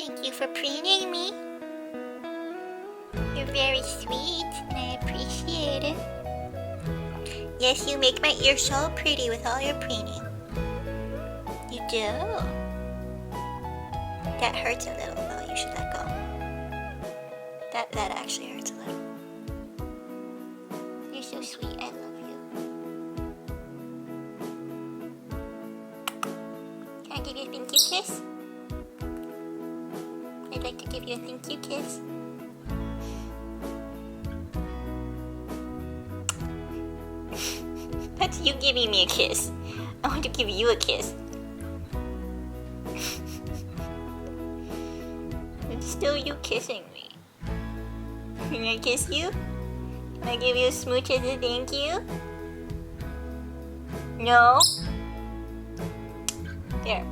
Thank you for preening me. You're very sweet, and I appreciate it. Yes, you make my ears so pretty with all your preening. You do. That hurts a little, though. You should let go. That actually hurts a little. You're so sweet. I love you. Can I give you a thank you kiss? I'd like to give you a thank you kiss. That's you giving me a kiss. I want to give you a kiss. It's still you kissing me. Can I kiss you? Can I give you a smooch as a thank you? No? There.